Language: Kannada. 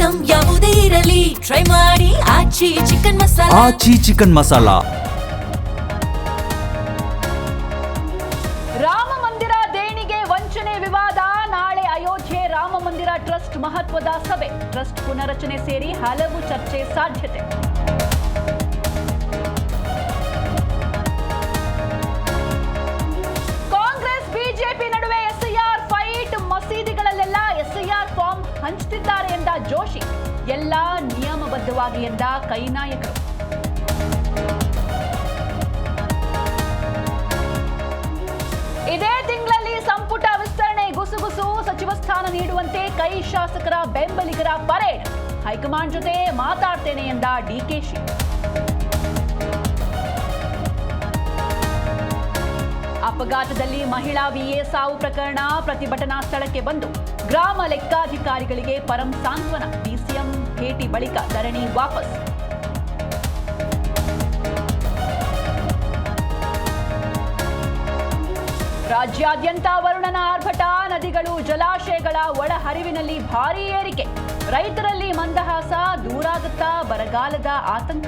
ಐಟಂ ಯಾವುದೇ ಇರಲಿ ಟ್ರೈ ಮಾಡಿ ಆಚಿ ಚಿಕನ್ ಮಸಾಲಾ. ಆಚಿ ಚಿಕನ್ ಮಸಾಲಾ. ರಾಮ ಮಂದಿರ ದೇಣಿಗೆ ವಂಚನೆ ವಿವಾದ. ನಾಳೆ ಅಯೋಧ್ಯೆ ರಾಮ ಮಂದಿರ ಟ್ರಸ್ಟ್ ಮಹತ್ವದ ಸಭೆ. ಟ್ರಸ್ಟ್ ಪುನರಚನೆ ಸೇರಿ ಹಲವು ಚರ್ಚೆ ಸಾಧ್ಯತೆ. ಕಾಂಗ್ರೆಸ್ ಬಿಜೆಪಿ ನಡುವೆ ಎಸ್ಐಆರ್ ಫೈಟ್. ಮಸೀದಿಗಳಲ್ಲೆಲ್ಲ ಎಸ್ಐಆರ್ ಫಾರ್ಮ್ ಹಂಚುತ್ತಿದ್ದಾರೆ ಎಂದ ಜೋಶಿ. ಎಲ್ಲ ನಿಯಮಬದ್ಧವಾಗಿ ಎಂದ ಕೈ ನಾಯಕರು. ಇದೇ ತಿಂಗಳಲ್ಲಿ ಸಂಪುಟ ವಿಸ್ತರಣೆ ಗುಸುಗುಸು. ಸಚಿವ ಸ್ಥಾನ ನೀಡುವಂತೆ ಕೈ ಶಾಸಕರ ಬೆಂಬಲಿಗರ ಪರೇಡ್. ಹೈಕಮಾಂಡ್ ಜೊತೆ ಮಾತಾಡ್ತೇನೆ ಎಂದ ಡಿಕೆಶಿ. ಅಪಘಾತದಲ್ಲಿ ಮಹಿಳಾ ವಿಎ ಸಾವು ಪ್ರಕರಣ. ಪ್ರತಿಭಟನಾ ಸ್ಥಳಕ್ಕೆ ಬಂದು ಗ್ರಾಮ ಲೆಕ್ಕಾಧಿಕಾರಿಗಳಿಗೆ ಪರಂ ಸಾಂತ್ವನ. ಡಿಸಿಎಂ ಭೇಟಿ ಬಳಿಕ ಧರಣಿ ವಾಪಸ್. ರಾಜ್ಯಾದ್ಯಂತ ವರುಣನ ಆರ್ಭಟ. ನದಿಗಳು ಜಲಾಶಯಗಳ ಒಳಹರಿವಿನಲ್ಲಿ ಭಾರೀ ಏರಿಕೆ. ರೈತರಲ್ಲಿ ಮಂದಹಾಸ. ದೂರಾಗುತ್ತಾ ಬರಗಾಲದ ಆತಂಕ.